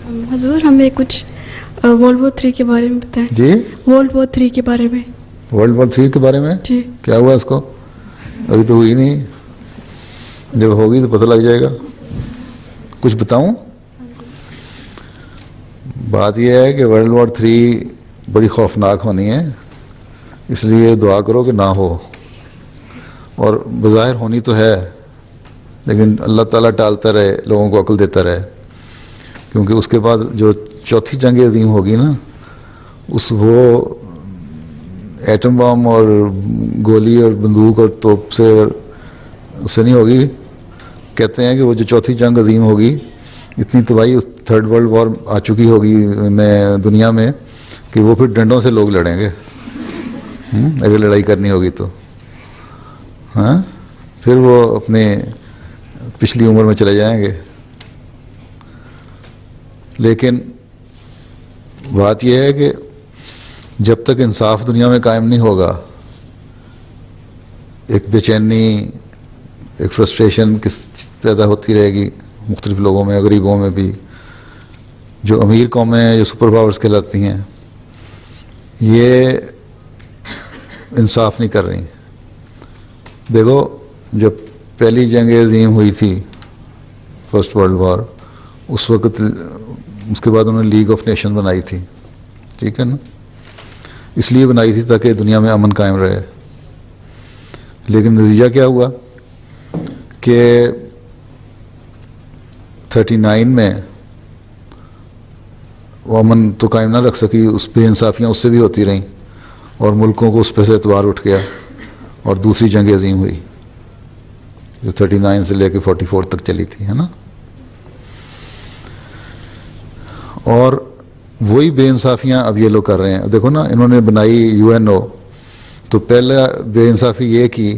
हजूर हमें कुछ world war 3 के बारे में बताएं। जी, वर्ल्ड वॉर 3 के बारे में। वर्ल्ड वॉर 3 के बारे में जी। क्या हुआ इसको? अभी तो हुई नहीं, जब होगी तो पता लग जाएगा। कुछ बताऊं? बात यह है कि वर्ल्ड वॉर 3 बड़ी खौफनाक होनी है, इसलिए दुआ करो कि ना हो। और बज़ाहिर होनी तो है, लेकिन अल्लाह ताला टालता रहे, लोगों को अक्ल देता रहे, क्योंकि उसके बाद जो चौथी जंग अज़ीम होगी ना, वो एटम बम और गोली और बंदूक और तोप से उससे नहीं होगी। कहते हैं कि वो जो चौथी जंग अज़ीम होगी, इतनी तबाही उस थर्ड वर्ल्ड वॉर आ चुकी होगी दुनिया में कि वो फिर डंडों से लोग लड़ेंगे, अगर लड़ाई करनी होगी तो। हाँ, फिर वो अपने पिछली उम्र में चले जाएंगे। लेकिन बात यह है कि जब तक इंसाफ दुनिया में कायम नहीं होगा, एक बेचैनी, एक फ्रस्ट्रेशन किस पैदा होती रहेगी मुख्तलिफ लोगों में, गरीबों में भी। जो अमीर कौमें हैं, जो सुपर पावर्स कहलाती हैं, ये इंसाफ नहीं कर रही। देखो, जब पहली जंग अज़ीम हुई थी, फर्स्ट वर्ल्ड वॉर, उस वक्त उसके बाद उन्होंने लीग ऑफ नेशन बनाई थी, ठीक है ना? इसलिए बनाई थी ताकि दुनिया में अमन कायम रहे। लेकिन नतीजा क्या हुआ कि 39 में वो अमन तो कायम ना रख सकी, उस बेइंसाफियाँ उससे भी होती रहीं और मुल्कों को उस पर से एतबार उठ गया और दूसरी जंग अज़ीम हुई, जो 39 से लेकर 44 तक चली थी, है ना? और वही बेइंसाफियाँ अब ये लोग कर रहे हैं। देखो ना, इन्होंने बनाई UNO, तो पहला बेइंसाफ़ी ये की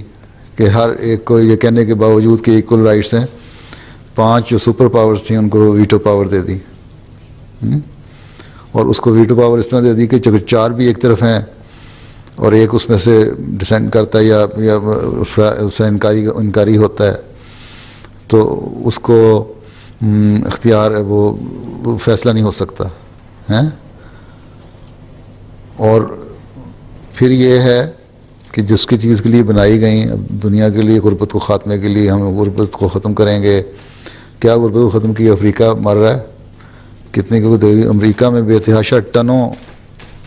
कि हर एक को ये कहने के बावजूद कि इक्वल राइट्स हैं, 5 जो सुपर पावर्स थी उनको वीटो पावर दे दी। और उसको वीटो पावर इस तरह दे दी कि जब 4 भी एक तरफ हैं और एक उसमें से डिसेंड करता है या उसका इनकारी होता है, तो उसको इख्तियार वो फैसला नहीं हो सकता है। और फिर ये है कि जिसकी चीज़ के लिए बनाई गई, अब दुनिया के लिए गुर्बत को ख़ात्मे के लिए हम गुर्बत को ख़त्म करेंगे। क्या गुर्बत को ख़त्म की? अफ्रीका मर रहा है, कितने को देगी? अमेरिका में बेतहाशा टनों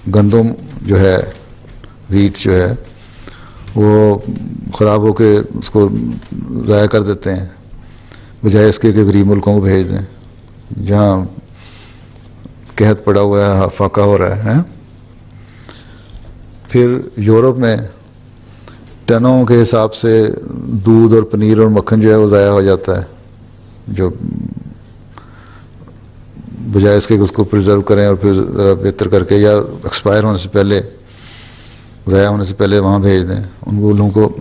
गंदम जो है, वीट जो है, वो ख़राब होके उसको ज़ाया कर देते हैं, बजाय इसके कि गरीब मुल्कों को भेज दें जहाँ कहत पड़ा हुआ है, फाका हो रहा है। फिर यूरोप में टनों के हिसाब से दूध और पनीर और मक्खन जो है वो ज़ाया हो जाता है, जो बजाय इसके कि उसको प्रिजर्व करें और फिर बेहतर करके या एक्सपायर होने से पहले, ज़ाया होने से पहले वहाँ भेज दें। उन लोगों को,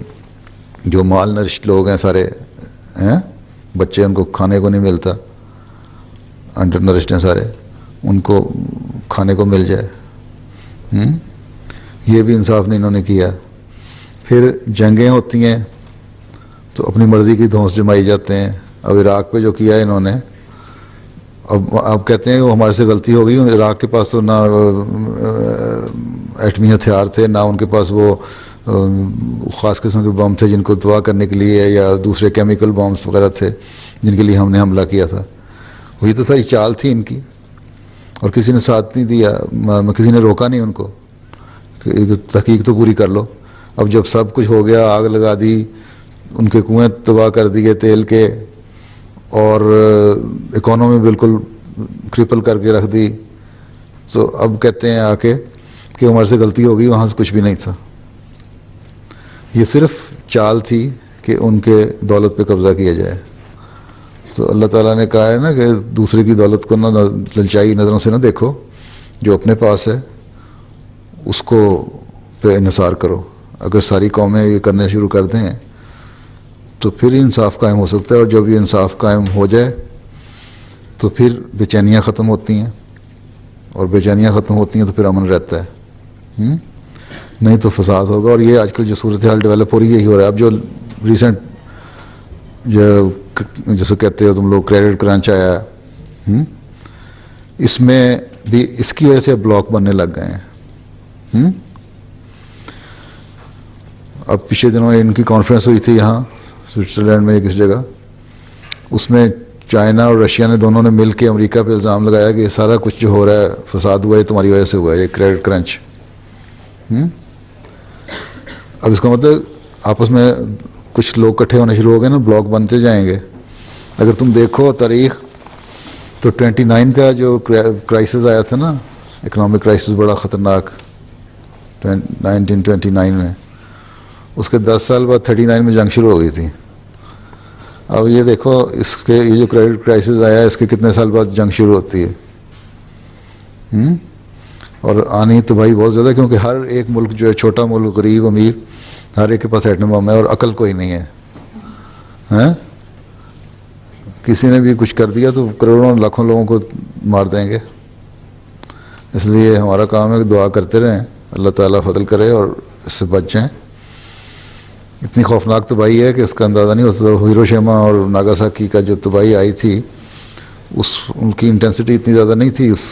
जो माल नरिश्ड लोग हैं सारे हैं, बच्चे, उनको खाने को नहीं मिलता, अंडर नरिश्ड हैं सारे, उनको खाने को मिल जाए। ये भी इंसाफ नहीं इन्होंने किया। फिर जंगें होती हैं तो अपनी मर्ज़ी की धौंस जमाई जाते हैं। अब इराक़ पे जो किया है इन्होंने, अब कहते हैं वो हमारे से गलती हो गई। इराक़ के पास तो ना एटमी हथियार थे, ना उनके पास वो ख़ास किस्म के बम थे जिनको तबाह करने के लिए, या दूसरे केमिकल बम्स वगैरह थे जिनके लिए हमने हमला किया था। वही तो सारी चाल थी इनकी, और किसी ने साथ नहीं दिया, किसी ने रोका नहीं उनको कि तहकीक तो पूरी कर लो। अब जब सब कुछ हो गया, आग लगा दी, उनके कुएं तबाह कर दिए तेल के, और इकोनॉमी बिल्कुल क्रिपल करके रख दी, तो अब कहते हैं आके कि हमारे से गलती हो गई, वहाँ से कुछ भी नहीं था। ये सिर्फ चाल थी कि उनके दौलत पे कब्ज़ा किया जाए। तो अल्लाह ताला ने कहा है ना कि दूसरे की दौलत को ना ललचाई नज़रों से ना देखो, जो अपने पास है उसको पे इन्हिसार करो। अगर सारी कौमें ये करने शुरू कर दें तो फिर इंसाफ कायम हो सकता है, और जब ये इंसाफ कायम हो जाए तो फिर बेचैनियाँ ख़त्म होती हैं, और बेचैनियाँ ख़त्म होती हैं तो फिर अमन रहता है। नहीं तो फसाद होगा। और ये आजकल जो सूरत हाल डेवलप हो रही है, यही हो रहा है। अब जो रिसेंट जो जैसे कहते हो तुम लोग क्रेडिट क्रंच आया है, इसमें भी इसकी वजह से ब्लॉक बनने लग गए हैं। अब पिछले दिनों इनकी कॉन्फ्रेंस हुई थी यहाँ स्विट्ज़रलैंड में किस जगह, उसमें चाइना और रशिया ने दोनों ने मिलकर अमेरिका पे इल्ज़ाम लगाया कि सारा कुछ जो हो रहा है फसाद हुआ है तुम्हारी वजह से हुआ है, ये क्रेडिट क्रंच। अब इसका मतलब आपस में कुछ लोग इकट्ठे होने शुरू हो गए ना, ब्लॉक बनते जाएंगे। अगर तुम देखो तारीख तो 29 का जो क्राइसिस आया था ना, इकोनॉमिक क्राइसिस बड़ा ख़तरनाक 1929 में, उसके 10 साल बाद 39 में जंग शुरू हो गई थी। अब ये देखो इसके ये जो क्रेडिट क्राइसिस आया है इसके कितने साल बाद जंग शुरू होती है। और आनी तो भाई बहुत ज़्यादा, क्योंकि हर एक मुल्क जो है, छोटा मुल्क, गरीब, अमीर, हर एक के पास एटम बम है और अकल कोई नहीं है, हैं? किसी ने भी कुछ कर दिया तो करोड़ों लाखों लोगों को मार देंगे। इसलिए हमारा काम है कि दुआ करते रहें, अल्लाह ताला फजल करे और इससे बच जाएं। इतनी खौफनाक तबाही है कि इसका अंदाज़ा नहीं हो सकता। हिरोशिमा और नागासाकी का जो तबाही आई थी उनकी इंटेंसिटी इतनी ज़्यादा नहीं थी उस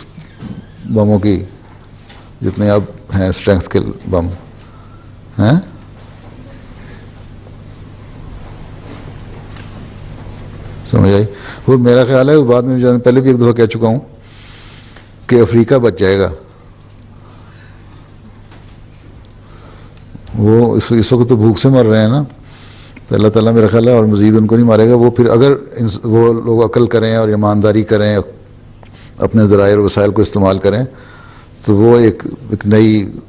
बमों की जितने अब हैं स्ट्रेंथ के बम हैं। समझ आई? और मेरा ख्याल है बाद में जो पहले भी एक दफ़ा कह चुका हूँ कि अफ्रीका बच जाएगा। वो इस वक्त तो भूख से मर रहे हैं ना, तो अल्लाह ताला मेरा ख्याल है और मज़ीद उनको नहीं मारेगा। वो फिर अगर वो लोग अकल करें और ईमानदारी करें, अपने ज़राए और वसाइल को इस्तेमाल करें, तो वो एक नई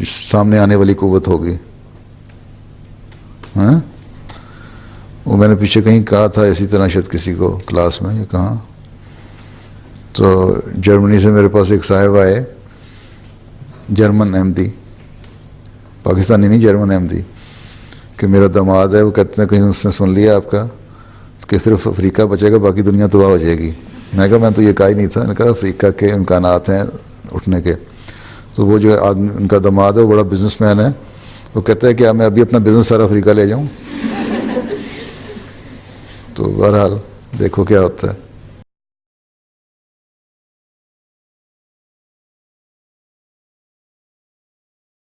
सामने आने वाली क़ुव्वत होगी। हाँ, वो मैंने पीछे कहीं कहा था इसी तरह, शायद किसी को क्लास में ये कहा, तो जर्मनी से मेरे पास एक साहिब आए, जर्मन अहमदी, पाकिस्तानी नहीं, जर्मन अहमदी, कि मेरा दामाद है, वो कहते हैं कहीं उसने सुन लिया आपका कि सिर्फ अफ्रीका बचेगा बाकी दुनिया तबाह हो जाएगी। मैं कहा मैं तो ये कहा ही नहीं था। मैंने कहा अफ्रीका के इम्कानात हैं उठने के। तो वो जो आदमी उनका दामाद है वो बड़ा बिजनेसमैन है, वो कहता है कि मैं अभी अपना बिजनेस सारा अफ्रीका ले जाऊँ। तो बहरहाल देखो क्या होता है।